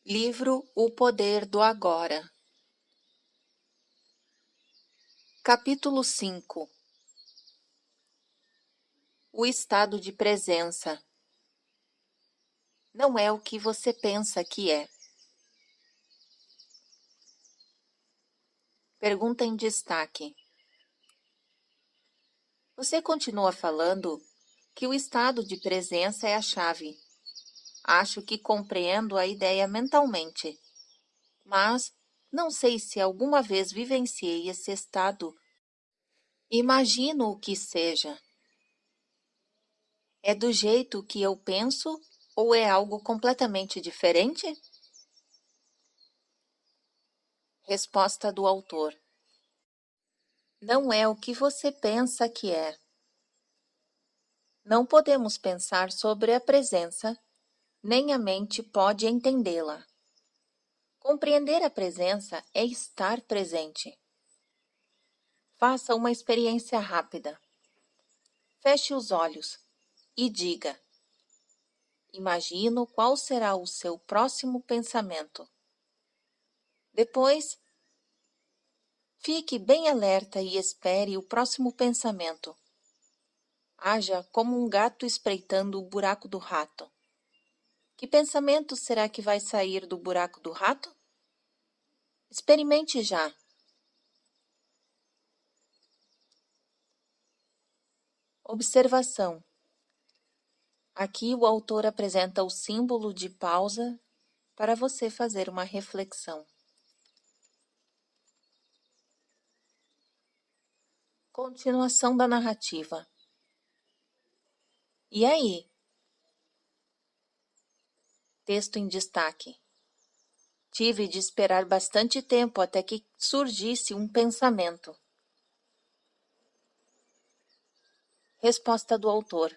Livro O Poder do Agora. Capítulo 5. O estado de presença. Não é o que você pensa que é. Pergunta em destaque. Você continua falando que o estado de presença é a chave. Acho que compreendo a ideia mentalmente, mas não sei se alguma vez vivenciei esse estado. Imagino o que seja. É do jeito que eu penso ou é algo completamente diferente? Resposta do autor. Não é o que você pensa que é. Não podemos pensar sobre a presença, nem a mente pode entendê-la. Compreender a presença é estar presente. Faça uma experiência rápida. Feche os olhos e diga: imagino qual será o seu próximo pensamento. Depois, fique bem alerta e espere o próximo pensamento. Haja como um gato espreitando o buraco do rato. Que pensamento será que vai sair do buraco do rato? Experimente já. Observação. Aqui o autor apresenta o símbolo de pausa para você fazer uma reflexão. Continuação da narrativa. E aí? Texto em destaque. Tive de esperar bastante tempo até que surgisse um pensamento. Resposta do autor.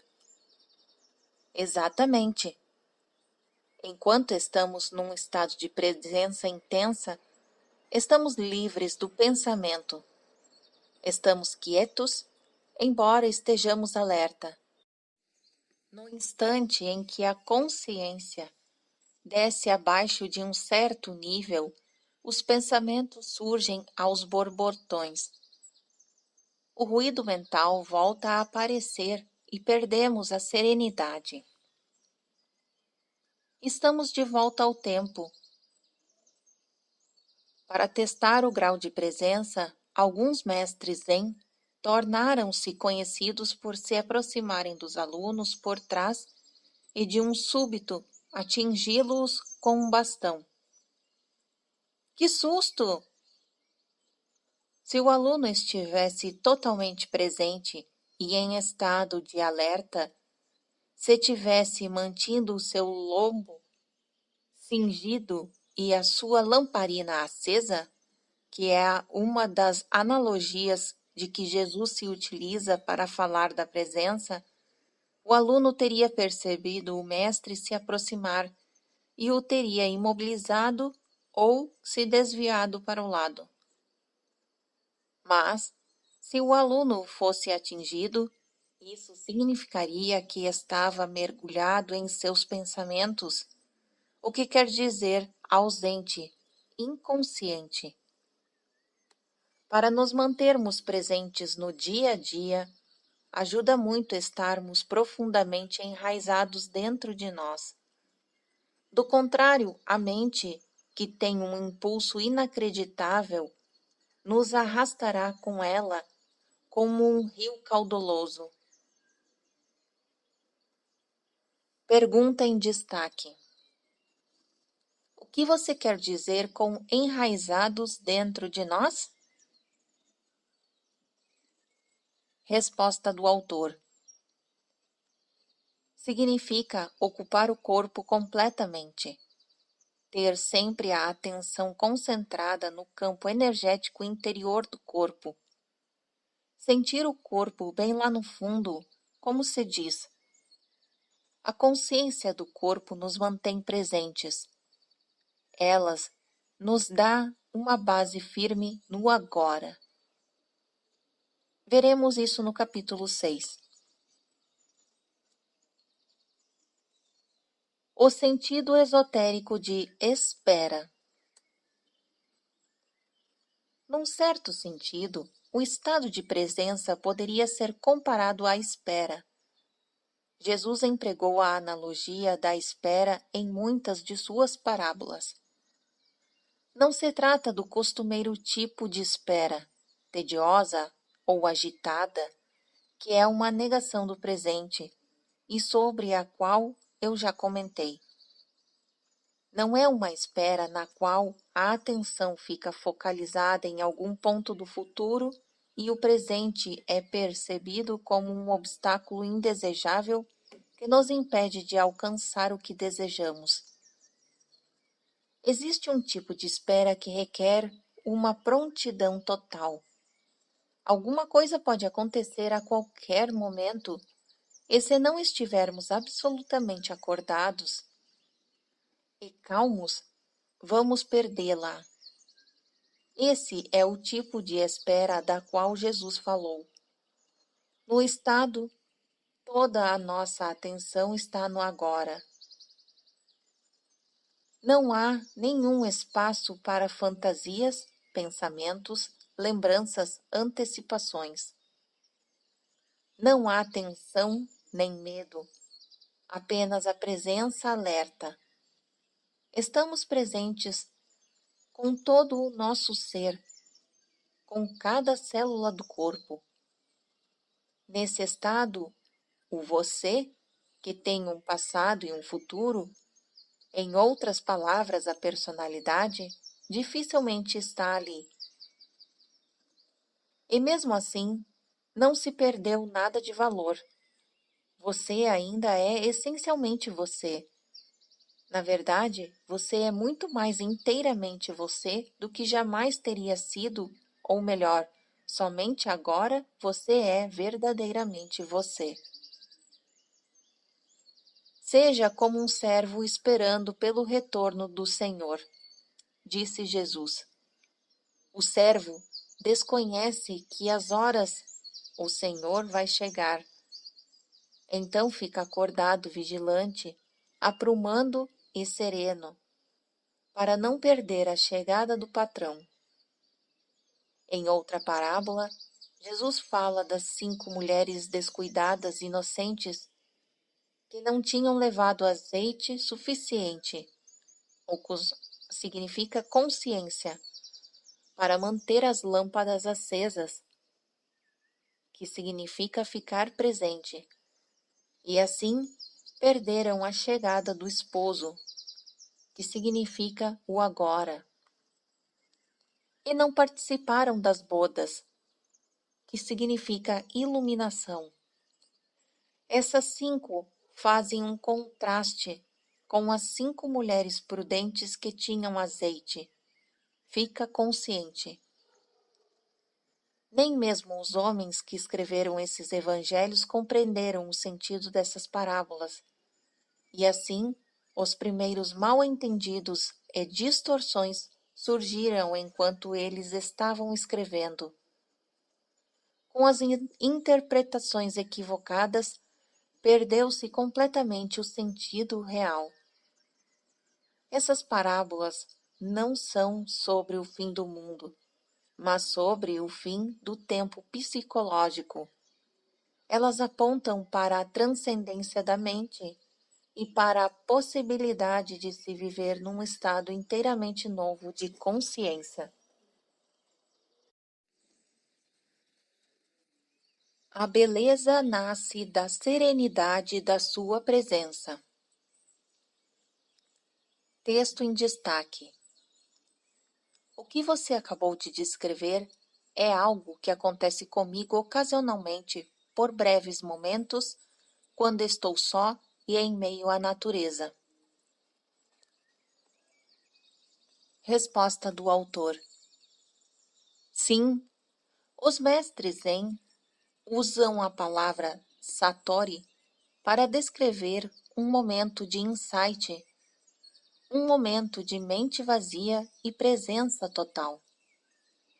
Exatamente. Enquanto estamos num estado de presença intensa, estamos livres do pensamento. Estamos quietos, embora estejamos alerta. No instante em que a consciência desce abaixo de um certo nível, os pensamentos surgem aos borbotões. O ruído mental volta a aparecer e perdemos a serenidade. Estamos de volta ao tempo. Para testar o grau de presença, alguns mestres Zen tornaram-se conhecidos por se aproximarem dos alunos por trás e de um súbito atingi-los com um bastão. Que susto! Se o aluno estivesse totalmente presente e em estado de alerta, se tivesse mantido o seu lombo cingido e a sua lamparina acesa, que é uma das analogias de que Jesus se utiliza para falar da presença, o aluno teria percebido o mestre se aproximar e o teria imobilizado ou se desviado para o lado. Mas, se o aluno fosse atingido, isso significaria que estava mergulhado em seus pensamentos, o que quer dizer ausente, inconsciente. Para nos mantermos presentes no dia a dia, ajuda muito estarmos profundamente enraizados dentro de nós. Do contrário, a mente, que tem um impulso inacreditável, nos arrastará com ela como um rio caudaloso. Pergunta em destaque. O que você quer dizer com enraizados dentro de nós? Resposta do autor. Significa ocupar o corpo completamente. Ter sempre a atenção concentrada no campo energético interior do corpo. Sentir o corpo bem lá no fundo, como se diz. A consciência do corpo nos mantém presentes. Elas nos dá uma base firme no agora. Veremos isso no capítulo 6. O sentido esotérico de espera. Num certo sentido, o estado de presença poderia ser comparado à espera. Jesus empregou a analogia da espera em muitas de suas parábolas. Não se trata do costumeiro tipo de espera, tediosa ou agitada, que é uma negação do presente e sobre a qual eu já comentei. Não é uma espera na qual a atenção fica focalizada em algum ponto do futuro e o presente é percebido como um obstáculo indesejável que nos impede de alcançar o que desejamos. Existe um tipo de espera que requer uma prontidão total. Alguma coisa pode acontecer a qualquer momento, e se não estivermos absolutamente acordados e calmos, vamos perdê-la. Esse é o tipo de espera da qual Jesus falou. No estado, toda a nossa atenção está no agora. Não há nenhum espaço para fantasias, pensamentos, lembranças, antecipações. Não há tensão nem medo, apenas a presença alerta. Estamos presentes com todo o nosso ser, com cada célula do corpo. Nesse estado, o você, que tem um passado e um futuro, em outras palavras, a personalidade, dificilmente está ali. E mesmo assim, não se perdeu nada de valor. Você ainda é essencialmente você. Na verdade, você é muito mais inteiramente você do que jamais teria sido, ou melhor, somente agora você é verdadeiramente você. Seja como um servo esperando pelo retorno do Senhor, disse Jesus. O servo desconhece que as horas o Senhor vai chegar. Então fica acordado, vigilante, aprumando e sereno, para não perder a chegada do patrão. Em outra parábola, Jesus fala das 5 mulheres descuidadas, inocentes, que não tinham levado azeite suficiente, ou significa consciência, para manter as lâmpadas acesas, que significa ficar presente, e assim perderam a chegada do esposo, que significa o agora, e não participaram das bodas, que significa iluminação. Essas 5 fazem um contraste com as 5 mulheres prudentes que tinham azeite. Fica consciente. Nem mesmo os homens que escreveram esses evangelhos compreenderam o sentido dessas parábolas. E assim, os primeiros mal-entendidos e distorções surgiram enquanto eles estavam escrevendo. Com as interpretações equivocadas, perdeu-se completamente o sentido real. Essas parábolas não são sobre o fim do mundo, mas sobre o fim do tempo psicológico. Elas apontam para a transcendência da mente e para a possibilidade de se viver num estado inteiramente novo de consciência. A beleza nasce da serenidade da sua presença. Texto em destaque. O que você acabou de descrever é algo que acontece comigo ocasionalmente, por breves momentos, quando estou só e em meio à natureza. Resposta do autor. Sim, os mestres Zen usam a palavra Satori para descrever um momento de insight, um momento de mente vazia e presença total.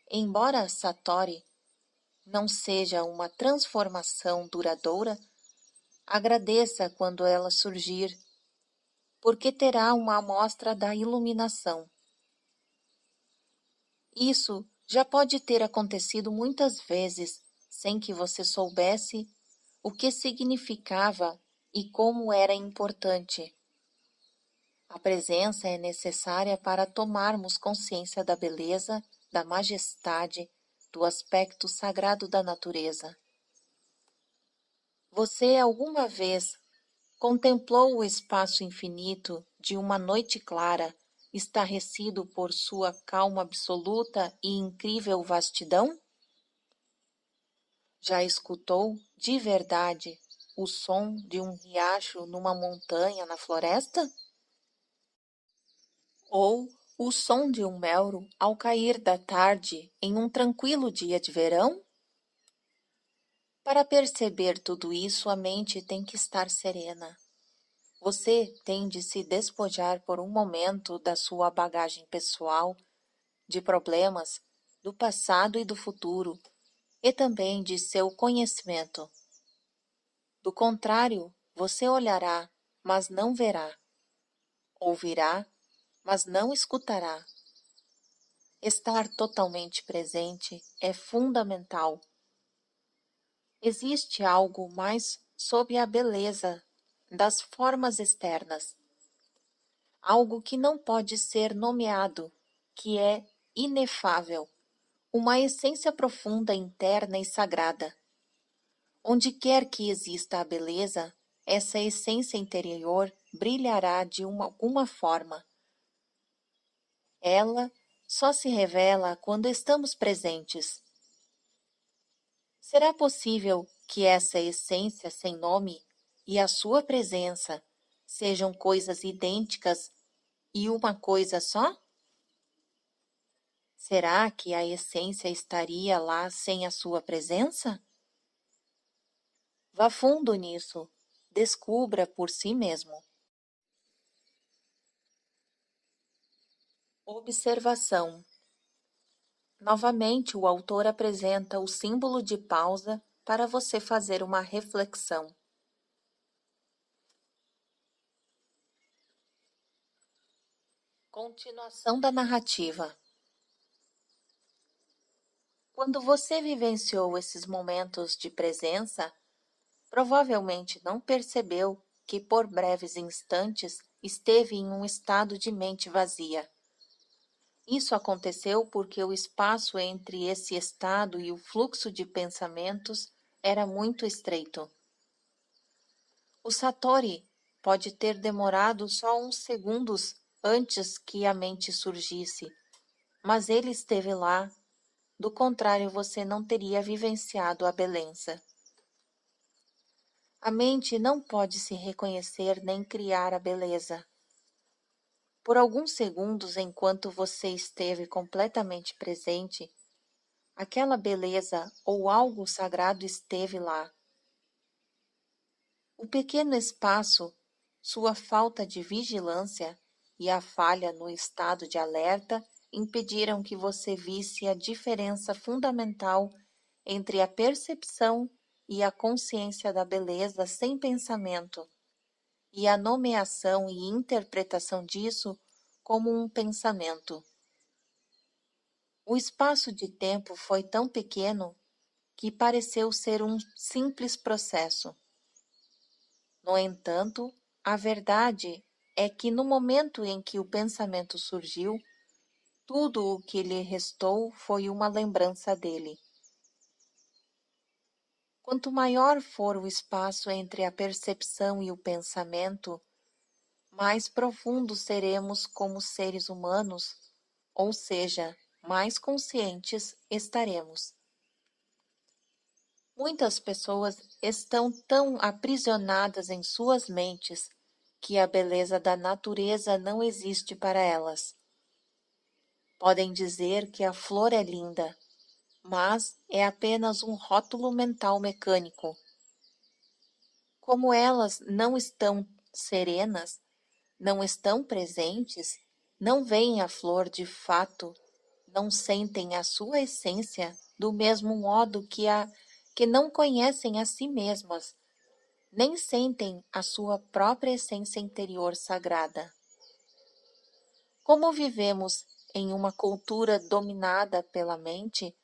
Embora Satori não seja uma transformação duradoura, agradeça quando ela surgir. porque terá uma amostra da iluminação. Isso já pode ter acontecido muitas vezes, sem que você soubesse o que significava e como era importante. A presença é necessária para tomarmos consciência da beleza, da majestade, do aspecto sagrado da natureza. Você alguma vez contemplou o espaço infinito de uma noite clara, estarrecido por sua calma absoluta e incrível vastidão? Já escutou, de verdade, o som de um riacho numa montanha na floresta? Ou o som de um melro ao cair da tarde em um tranquilo dia de verão? Para perceber tudo isso, a mente tem que estar serena. Você tem de se despojar por um momento da sua bagagem pessoal, de problemas, do passado e do futuro, e também de seu conhecimento. Do contrário, você olhará, mas não verá. Ouvirá, mas não escutará. Estar totalmente presente é fundamental. Existe algo mais sob a beleza das formas externas, algo que não pode ser nomeado, que é inefável, uma essência profunda, interna e sagrada. Onde quer que exista a beleza, essa essência interior brilhará de alguma forma. Ela só se revela quando estamos presentes. Será possível que essa essência sem nome e a sua presença sejam coisas idênticas e uma coisa só? Será que a essência estaria lá sem a sua presença? Vá fundo nisso, descubra por si mesmo. Observação. Novamente, o autor apresenta o símbolo de pausa para você fazer uma reflexão. Continuação da narrativa. Quando você vivenciou esses momentos de presença, provavelmente não percebeu que por breves instantes esteve em um estado de mente vazia. Isso aconteceu porque o espaço entre esse estado e o fluxo de pensamentos era muito estreito. O Satori pode ter demorado só uns segundos antes que a mente surgisse, mas ele esteve lá. Do contrário, você não teria vivenciado a beleza. A mente não pode se reconhecer nem criar a beleza. Por alguns segundos, enquanto você esteve completamente presente, aquela beleza ou algo sagrado esteve lá. O pequeno espaço, sua falta de vigilância e a falha no estado de alerta impediram que você visse a diferença fundamental entre a percepção e a consciência da beleza sem pensamento, e a nomeação e interpretação disso como um pensamento. O espaço de tempo foi tão pequeno que pareceu ser um simples processo. No entanto, a verdade é que no momento em que o pensamento surgiu, tudo o que lhe restou foi uma lembrança dele. Quanto maior for o espaço entre a percepção e o pensamento, mais profundos seremos como seres humanos, ou seja, mais conscientes estaremos. Muitas pessoas estão tão aprisionadas em suas mentes que a beleza da natureza não existe para elas. Podem dizer que a flor é linda, mas é apenas um rótulo mental mecânico. Como elas não estão serenas, não estão presentes, não veem a flor de fato, não sentem a sua essência do mesmo modo que não conhecem a si mesmas. nem sentem a sua própria essência interior sagrada. Como vivemos em uma cultura dominada pela mente,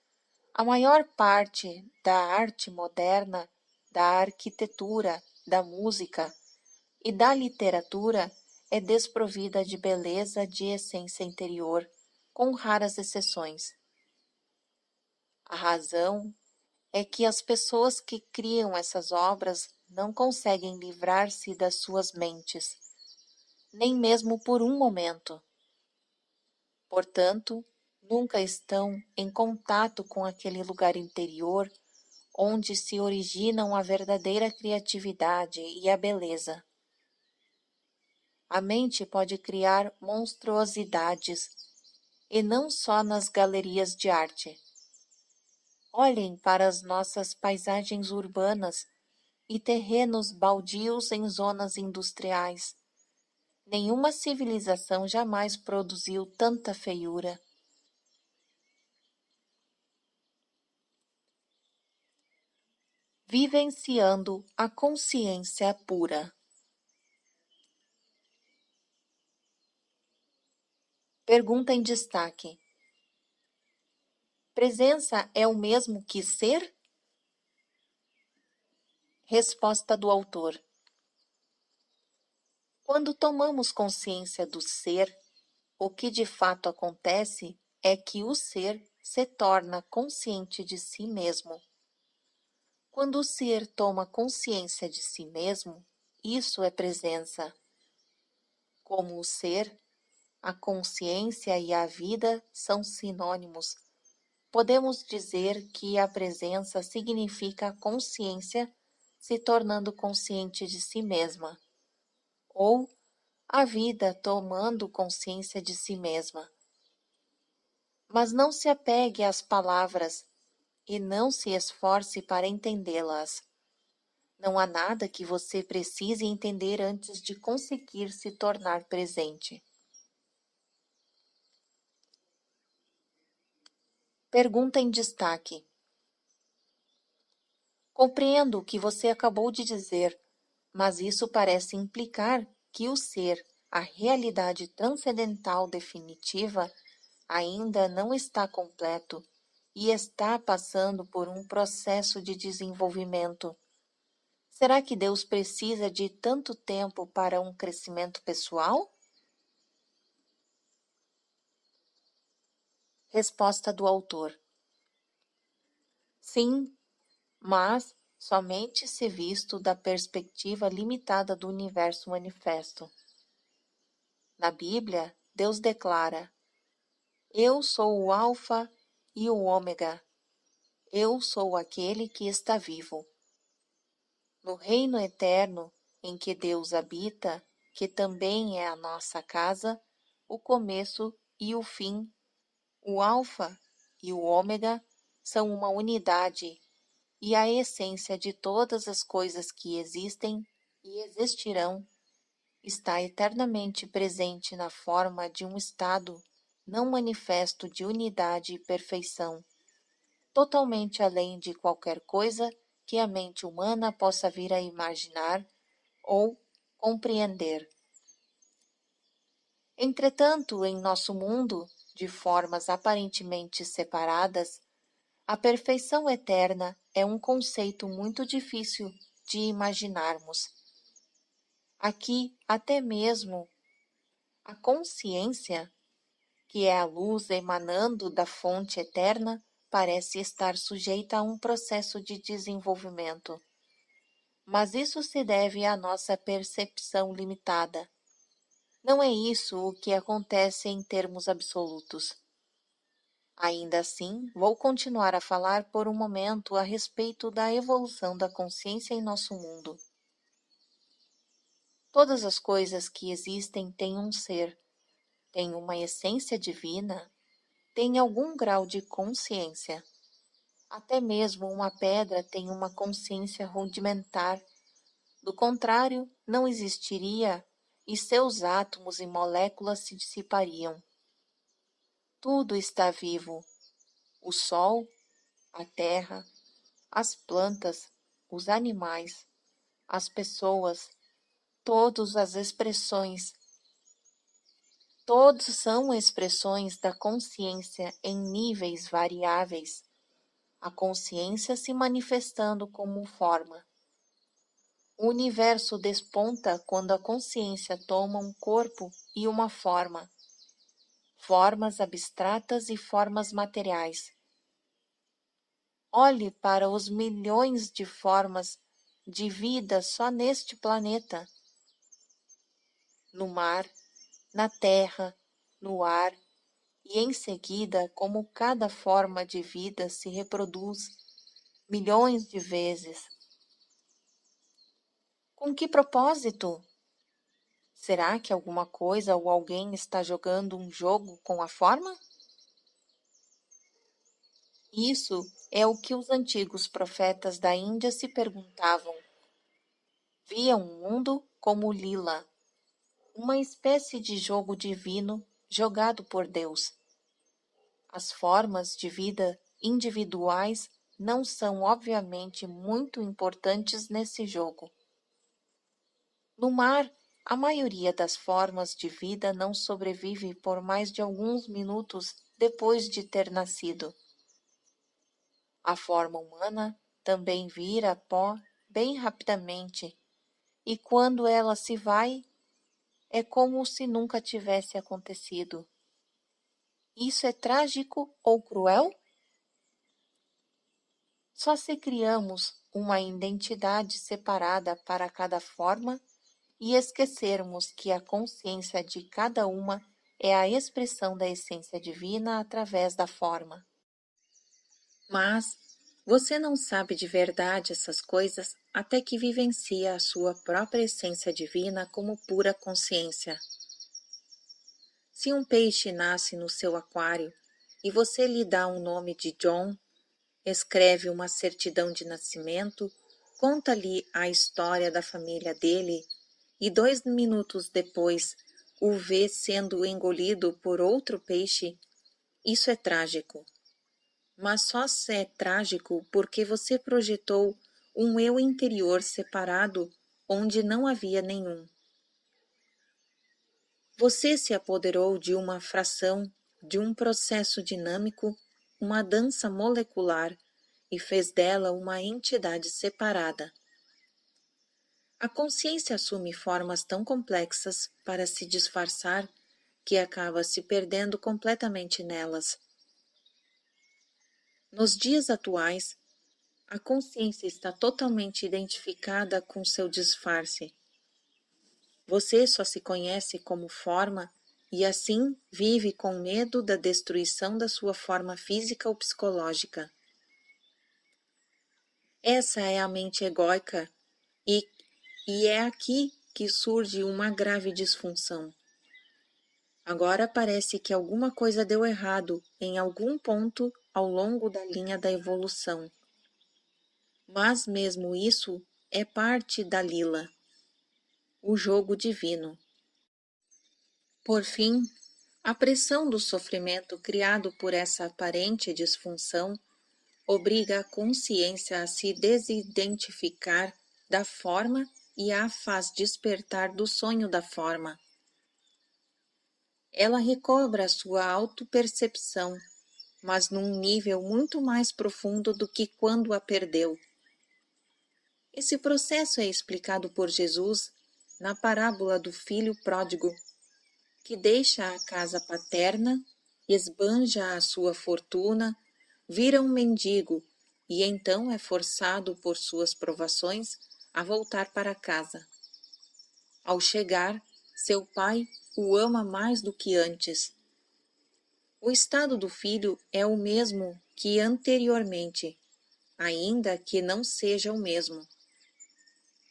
a maior parte da arte moderna, da arquitetura, da música e da literatura é desprovida de beleza de essência interior, com raras exceções. A razão é que as pessoas que criam essas obras não conseguem livrar-se das suas mentes, nem mesmo por um momento. Portanto, nunca estão em contato com aquele lugar interior onde se originam a verdadeira criatividade e a beleza. A mente pode criar monstruosidades, e não só nas galerias de arte. Olhem para as nossas paisagens urbanas e terrenos baldios em zonas industriais. Nenhuma civilização jamais produziu tanta feiura. Vivenciando a consciência pura. Pergunta em destaque: presença é o mesmo que ser? Resposta do autor: quando tomamos consciência do ser, o que de fato acontece é que o ser se torna consciente de si mesmo. Quando o ser toma consciência de si mesmo, isso é presença. Como o ser, a consciência e a vida são sinônimos. Podemos dizer que a presença significa a consciência se tornando consciente de si mesma, ou a vida tomando consciência de si mesma. Mas não se apegue às palavras e não se esforce para entendê-las. Não há nada que você precise entender antes de conseguir se tornar presente. Pergunta em destaque: compreendo o que você acabou de dizer, mas isso parece implicar que o ser, a realidade transcendental definitiva, ainda não está completo e está passando por um processo de desenvolvimento. Será que Deus precisa de tanto tempo para um crescimento pessoal? Resposta do autor: sim, mas somente se visto da perspectiva limitada do universo manifesto. Na Bíblia, Deus declara: eu sou o Alfa e o Ômega, eu sou aquele que está vivo. No reino eterno em que Deus habita, que também é a nossa casa, o começo e o fim, o Alfa e o Ômega são uma unidade e a essência de todas as coisas que existem e existirão está eternamente presente na forma de um estado não manifesto de unidade e perfeição, totalmente além de qualquer coisa que a mente humana possa vir a imaginar ou compreender. Entretanto, em nosso mundo, de formas aparentemente separadas, a perfeição eterna é um conceito muito difícil de imaginarmos. Aqui, até mesmo a consciência, que é a luz emanando da fonte eterna, parece estar sujeita a um processo de desenvolvimento. Mas isso se deve à nossa percepção limitada. Não é isso o que acontece em termos absolutos. Ainda assim, vou continuar a falar por um momento a respeito da evolução da consciência em nosso mundo. Todas as coisas que existem têm um ser, têm uma essência divina, têm algum grau de consciência. Até mesmo uma pedra tem uma consciência rudimentar. Do contrário, não existiria e seus átomos e moléculas se dissipariam. Tudo está vivo. O sol, a terra, as plantas, os animais. as pessoas, todas as expressões, todos são expressões da consciência em níveis variáveis, a consciência se manifestando como forma. O universo desponta quando a consciência toma um corpo e uma forma, formas abstratas e formas materiais. Olhe para os milhões de formas de vida só neste planeta, no mar, na terra, no ar, e em seguida como cada forma de vida se reproduz milhões de vezes. Com que propósito? Será que alguma coisa ou alguém está jogando um jogo com a forma? Isso é o que os antigos profetas da Índia se perguntavam. Viam o mundo como lila, uma espécie de jogo divino jogado por Deus. As formas de vida individuais não são obviamente muito importantes nesse jogo. No mar, a maioria das formas de vida não sobrevive por mais de alguns minutos depois de ter nascido. A forma humana também vira pó bem rapidamente, e quando ela se vai, é como se nunca tivesse acontecido. Isso é trágico ou cruel? Só se criamos uma identidade separada para cada forma e esquecermos que a consciência de cada uma é a expressão da essência divina através da forma. Mas você não sabe de verdade essas coisas até que vivencia a sua própria essência divina como pura consciência. Se um peixe nasce no seu aquário e você lhe dá um nome de John, escreve uma certidão de nascimento, conta-lhe a história da família dele e 2 minutos depois o vê sendo engolido por outro peixe, isso é trágico. Mas só é trágico porque você projetou um eu interior separado onde não havia nenhum. Você se apoderou de uma fração, de um processo dinâmico, uma dança molecular, e fez dela uma entidade separada. A consciência assume formas tão complexas para se disfarçar que acaba se perdendo completamente nelas. Nos dias atuais, a consciência está totalmente identificada com seu disfarce. Você só se conhece como forma e assim vive com medo da destruição da sua forma física ou psicológica. Essa é a mente egóica e é aqui que surge uma grave disfunção. Agora parece que alguma coisa deu errado em algum ponto ao longo da linha da evolução. Mas mesmo isso é parte da lila, o jogo divino. Por fim, a pressão do sofrimento criado por essa aparente disfunção obriga a consciência a se desidentificar da forma e a faz despertar do sonho da forma. Ela recobra a sua autopercepção, mas num nível muito mais profundo do que quando a perdeu. Esse processo é explicado por Jesus na parábola do filho pródigo, que deixa a casa paterna, esbanja a sua fortuna, vira um mendigo e então é forçado por suas provações a voltar para casa. Ao chegar, seu pai o ama mais do que antes. O estado do filho é o mesmo que anteriormente, ainda que não seja o mesmo.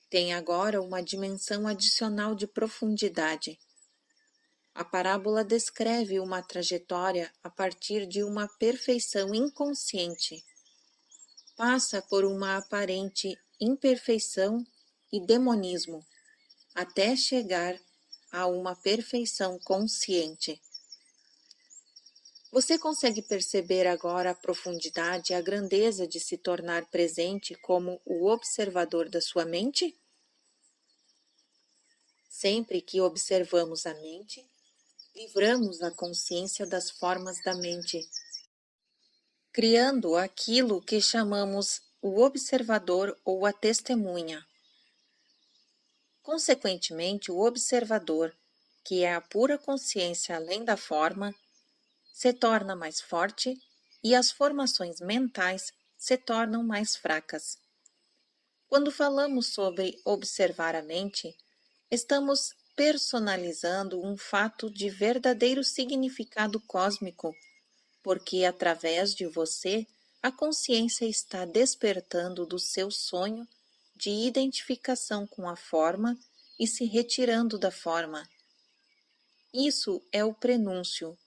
Tem agora uma dimensão adicional de profundidade. A parábola descreve uma trajetória a partir de uma perfeição inconsciente. Passa por uma aparente imperfeição e demonismo, até chegar a uma perfeição consciente. Você consegue perceber agora a profundidade e a grandeza de se tornar presente como o observador da sua mente? Sempre que observamos a mente, livramos a consciência das formas da mente, criando aquilo que chamamos o observador ou a testemunha. Consequentemente, o observador, que é a pura consciência além da forma, se torna mais forte e as formações mentais se tornam mais fracas. Quando falamos sobre observar a mente, estamos personalizando um fato de verdadeiro significado cósmico, porque através de você, a consciência está despertando do seu sonho de identificação com a forma e se retirando da forma. Isso é o prenúncio,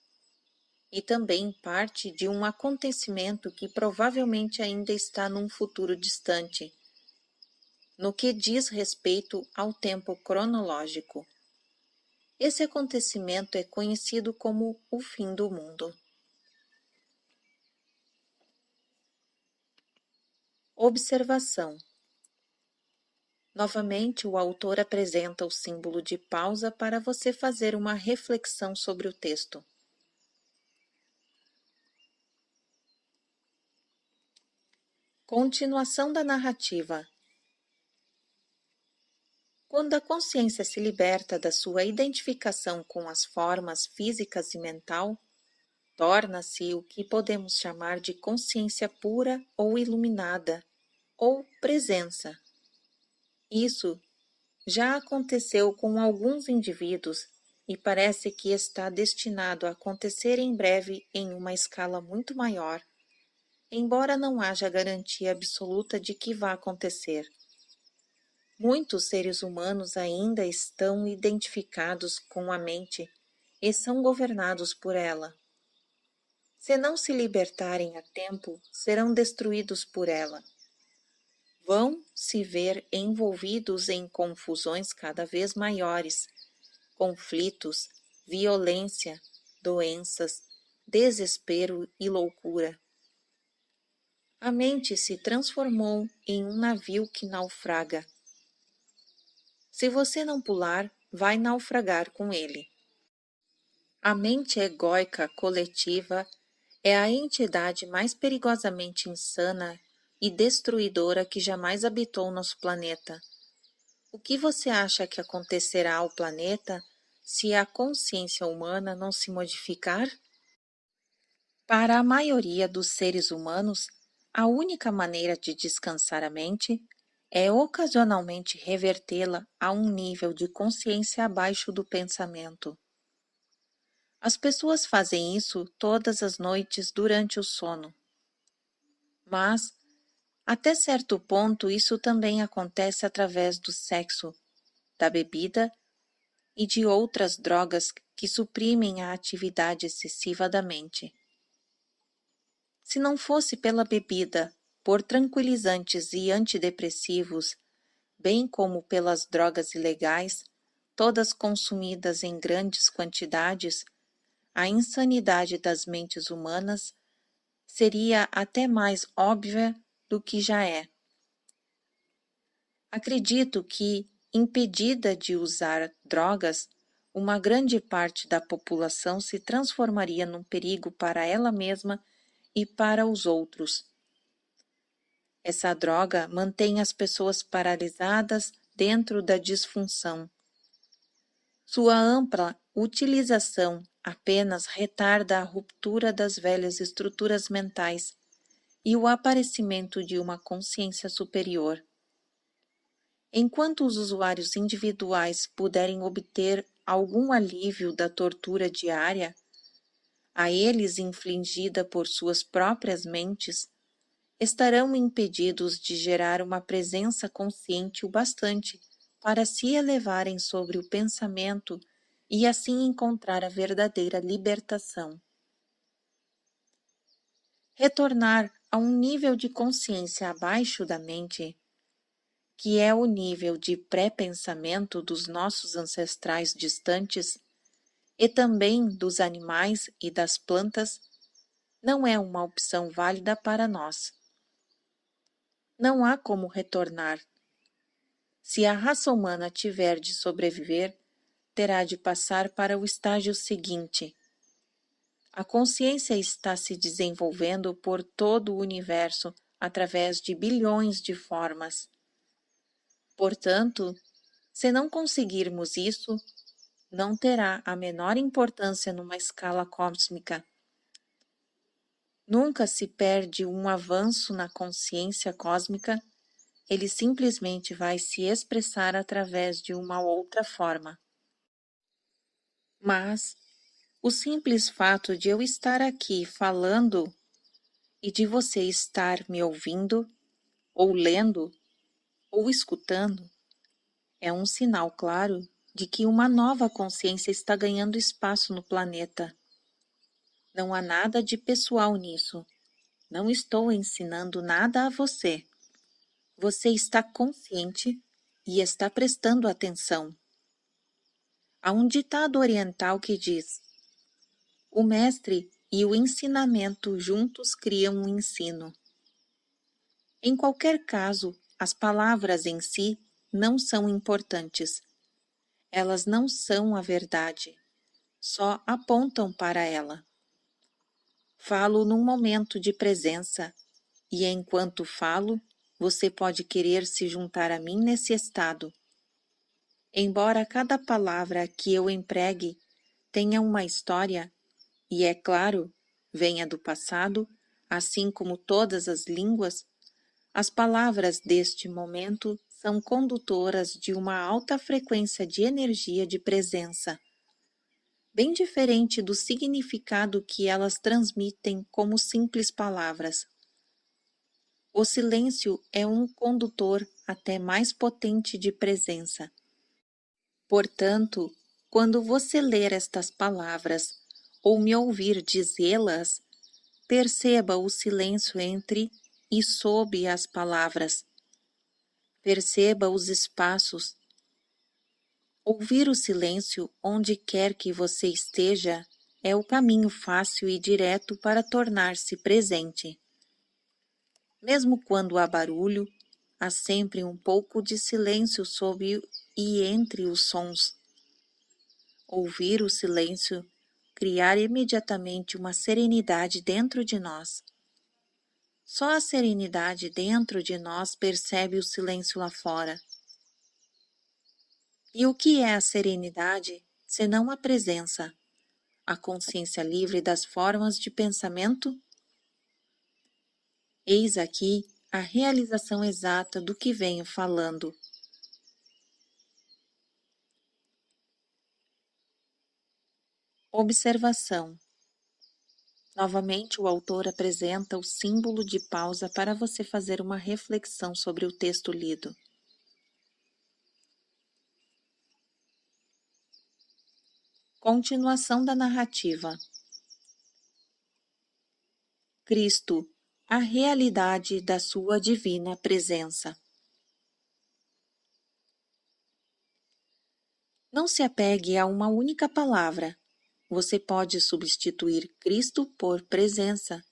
e também parte de um acontecimento que provavelmente ainda está num futuro distante, no que diz respeito ao tempo cronológico. Esse acontecimento é conhecido como o fim do mundo. Observação. Novamente, o autor apresenta o símbolo de pausa para você fazer uma reflexão sobre o texto. Continuação da narrativa. Quando a consciência se liberta da sua identificação com as formas físicas e mental, torna-se o que podemos chamar de consciência pura ou iluminada, ou presença. Isso já aconteceu com alguns indivíduos e parece que está destinado a acontecer em breve em uma escala muito maior, embora não haja garantia absoluta de que vá acontecer. Muitos seres humanos ainda estão identificados com a mente e são governados por ela. Se não se libertarem a tempo, serão destruídos por ela. Vão se ver envolvidos em confusões cada vez maiores, conflitos, violência, doenças, desespero e loucura. A mente se transformou em um navio que naufraga. Se você não pular, vai naufragar com ele. A mente egóica coletiva é a entidade mais perigosamente insana e destruidora que jamais habitou nosso planeta. O que você acha que acontecerá ao planeta se a consciência humana não se modificar? Para a maioria dos seres humanos, a única maneira de descansar a mente é ocasionalmente revertê-la a um nível de consciência abaixo do pensamento. As pessoas fazem isso todas as noites durante o sono. Mas, até certo ponto, isso também acontece através do sexo, da bebida e de outras drogas que suprimem a atividade excessiva da mente. Se não fosse pela bebida, por tranquilizantes e antidepressivos, bem como pelas drogas ilegais, todas consumidas em grandes quantidades, a insanidade das mentes humanas seria até mais óbvia do que já é. Acredito que, impedida de usar drogas, uma grande parte da população se transformaria num perigo para ela mesma e para os outros. Essa droga mantém as pessoas paralisadas dentro da disfunção. Sua ampla utilização apenas retarda a ruptura das velhas estruturas mentais e o aparecimento de uma consciência superior. Enquanto os usuários individuais puderem obter algum alívio da tortura diária, a eles infligida por suas próprias mentes, estarão impedidos de gerar uma presença consciente o bastante para se elevarem sobre o pensamento e assim encontrar a verdadeira libertação. Retornar a um nível de consciência abaixo da mente, que é o nível de pré-pensamento dos nossos ancestrais distantes e também dos animais e das plantas, não é uma opção válida para nós. Não há como retornar. Se a raça humana tiver de sobreviver, terá de passar para o estágio seguinte. A consciência está se desenvolvendo por todo o universo através de bilhões de formas. Portanto, se não conseguirmos isso, não terá a menor importância numa escala cósmica. Nunca se perde um avanço na consciência cósmica, ele simplesmente vai se expressar através de uma outra forma. Mas o simples fato de eu estar aqui falando e de você estar me ouvindo, ou lendo, ou escutando, é um sinal claro de que uma nova consciência está ganhando espaço no planeta. Não há nada de pessoal nisso. Não estou ensinando nada a você. Você está consciente e está prestando atenção. Há um ditado oriental que diz: o mestre e o ensinamento juntos criam um ensino. Em qualquer caso, as palavras em si não são importantes. Elas não são a verdade, só apontam para ela. Falo num momento de presença, e enquanto falo, você pode querer se juntar a mim nesse estado. Embora cada palavra que eu empregue tenha uma história, e é claro, venha do passado, assim como todas as línguas, as palavras deste momento são condutoras de uma alta frequência de energia de presença, bem diferente do significado que elas transmitem como simples palavras. O silêncio é um condutor até mais potente de presença. Portanto, quando você ler estas palavras ou me ouvir dizê-las, perceba o silêncio entre e sob as palavras. Perceba os espaços. Ouvir o silêncio onde quer que você esteja é o caminho fácil e direto para tornar-se presente. Mesmo quando há barulho, há sempre um pouco de silêncio sob e entre os sons. Ouvir o silêncio, criar imediatamente uma serenidade dentro de nós. Só a serenidade dentro de nós percebe o silêncio lá fora. E o que é a serenidade, senão a presença, a consciência livre das formas de pensamento? Eis aqui a realização exata do que venho falando. Observação. Novamente, o autor apresenta o símbolo de pausa para você fazer uma reflexão sobre o texto lido. Continuação da narrativa. Cristo, a realidade da sua divina presença. Não se apegue a uma única palavra. Você pode substituir Cristo por presença,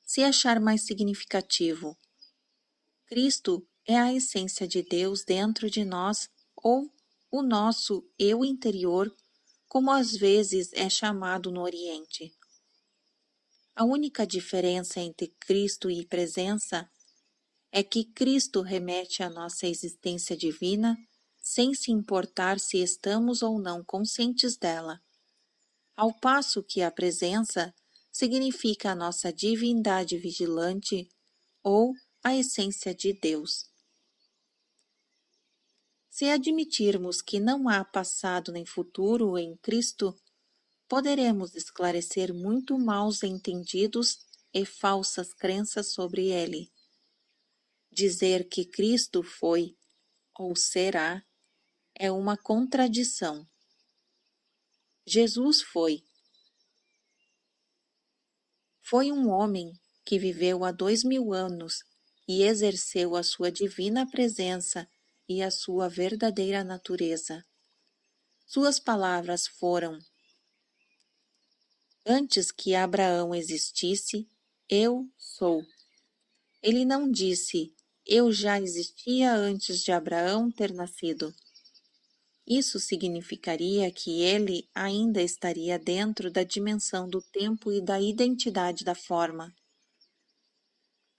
se achar mais significativo. Cristo é a essência de Deus dentro de nós ou o nosso eu interior, como às vezes é chamado no Oriente. A única diferença entre Cristo e presença é que Cristo remete à nossa existência divina sem se importar se estamos ou não conscientes dela, ao passo que a presença significa a nossa divindade vigilante ou a essência de Deus. Se admitirmos que não há passado nem futuro em Cristo, poderemos esclarecer muito maus entendidos e falsas crenças sobre ele. Dizer que Cristo foi ou será é uma contradição. Jesus foi um homem que viveu há 2000 anos e exerceu a sua divina presença e a sua verdadeira natureza. Suas palavras foram: antes que Abraão existisse, eu sou. Ele não disse, eu já existia antes de Abraão ter nascido. Isso significaria que ele ainda estaria dentro da dimensão do tempo e da identidade da forma.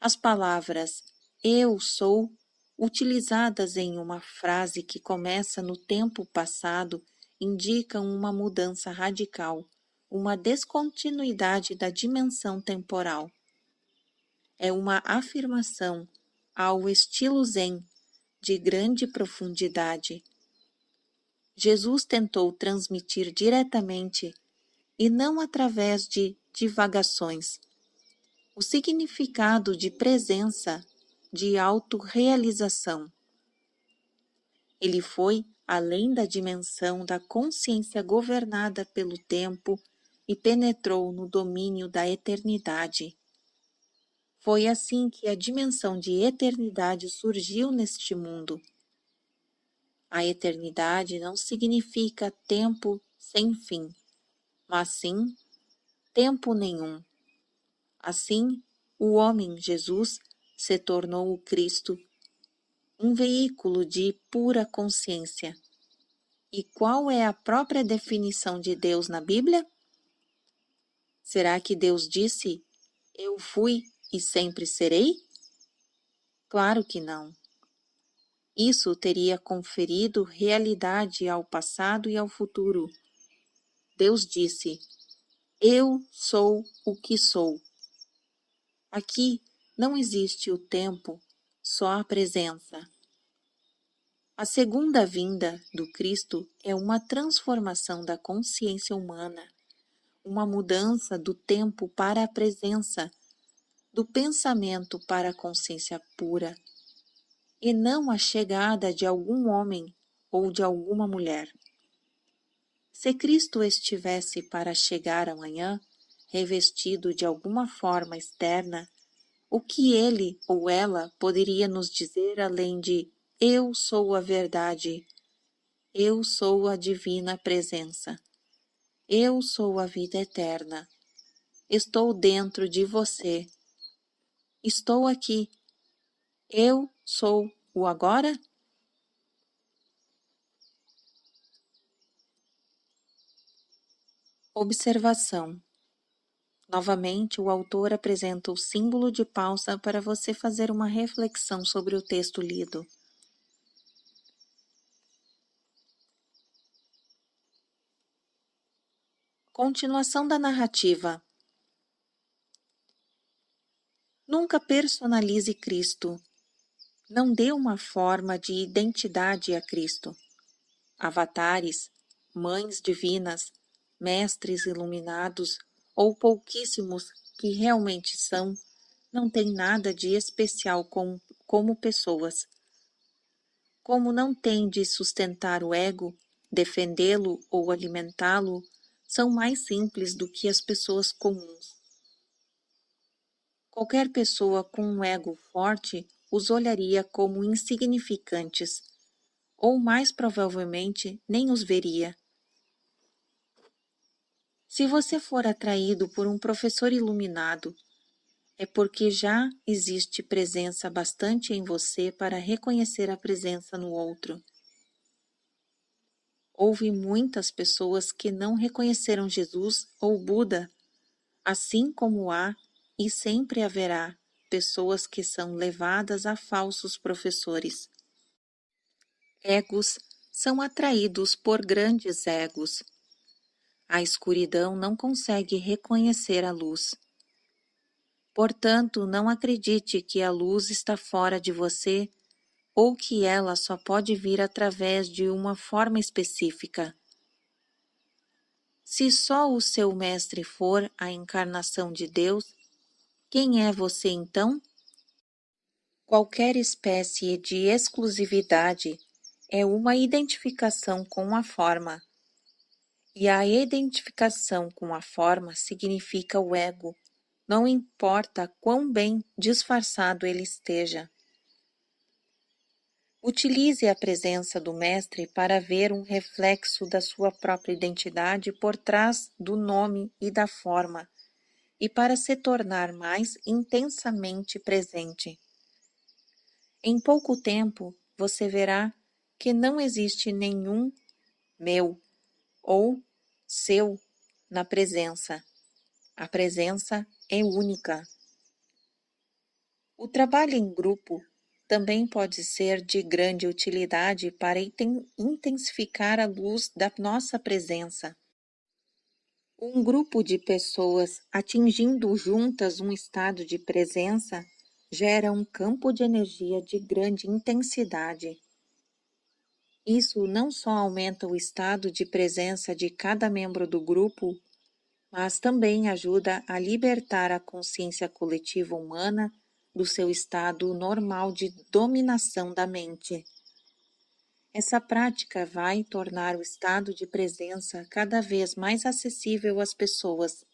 As palavras eu sou, utilizadas em uma frase que começa no tempo passado, indicam uma mudança radical, uma descontinuidade da dimensão temporal. É uma afirmação, ao estilo Zen, de grande profundidade. Jesus tentou transmitir diretamente, e não através de divagações, o significado de presença, de autorrealização. Ele foi além da dimensão da consciência governada pelo tempo e penetrou no domínio da eternidade. Foi assim que a dimensão de eternidade surgiu neste mundo. A eternidade não significa tempo sem fim, mas sim tempo nenhum. Assim, o homem Jesus se tornou o Cristo, um veículo de pura consciência. E qual é a própria definição de Deus na Bíblia? Será que Deus disse, eu fui e sempre serei? Claro que não. Isso teria conferido realidade ao passado e ao futuro. Deus disse, eu sou o que sou. Aqui não existe o tempo, só a presença. A segunda vinda do Cristo é uma transformação da consciência humana, uma mudança do tempo para a presença, do pensamento para a consciência pura, e não a chegada de algum homem ou de alguma mulher. Se Cristo estivesse para chegar amanhã, revestido de alguma forma externa, o que ele ou ela poderia nos dizer além de eu sou a verdade, eu sou a divina presença, eu sou a vida eterna, estou dentro de você, estou aqui, eu sou o agora? Observação. Novamente, o autor apresenta o símbolo de pausa para você fazer uma reflexão sobre o texto lido. Continuação da narrativa. Nunca personalize Cristo. Não dê uma forma de identidade a Cristo. Avatares, mães divinas, mestres iluminados ou pouquíssimos que realmente são, não têm nada de especial como pessoas. Como não têm de sustentar o ego, defendê-lo ou alimentá-lo, são mais simples do que as pessoas comuns. Qualquer pessoa com um ego forte os olharia como insignificantes, ou mais provavelmente nem os veria. Se você for atraído por um professor iluminado, é porque já existe presença bastante em você para reconhecer a presença no outro. Houve muitas pessoas que não reconheceram Jesus ou Buda, assim como há e sempre haverá pessoas que são levadas a falsos professores. Egos são atraídos por grandes egos. A escuridão não consegue reconhecer a luz. Portanto, não acredite que a luz está fora de você ou que ela só pode vir através de uma forma específica. Se só o seu mestre for a encarnação de Deus, quem é você então? Qualquer espécie de exclusividade é uma identificação com a forma. E a identificação com a forma significa o ego, não importa quão bem disfarçado ele esteja. Utilize a presença do mestre para ver um reflexo da sua própria identidade por trás do nome e da forma, e para se tornar mais intensamente presente. Em pouco tempo, você verá que não existe nenhum meu ou seu na presença. A presença é única. O trabalho em grupo também pode ser de grande utilidade para intensificar a luz da nossa presença. Um grupo de pessoas atingindo juntas um estado de presença gera um campo de energia de grande intensidade. Isso não só aumenta o estado de presença de cada membro do grupo, mas também ajuda a libertar a consciência coletiva humana do seu estado normal de dominação da mente. Essa prática vai tornar o estado de presença cada vez mais acessível às pessoas.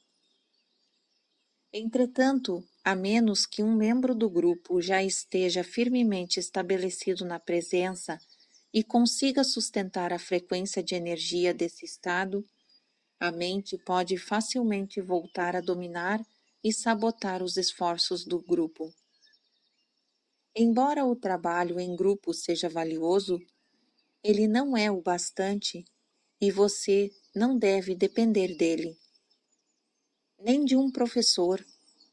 Entretanto, a menos que um membro do grupo já esteja firmemente estabelecido na presença e consiga sustentar a frequência de energia desse estado, a mente pode facilmente voltar a dominar e sabotar os esforços do grupo. Embora o trabalho em grupo seja valioso, ele não é o bastante e você não deve depender dele, nem de um professor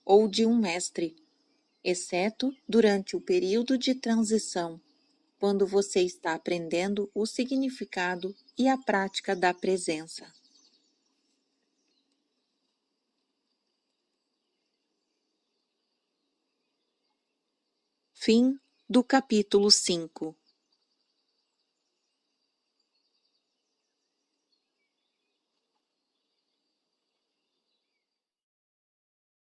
ou de um mestre, exceto durante o período de transição, quando você está aprendendo o significado e a prática da presença. Fim do capítulo 5.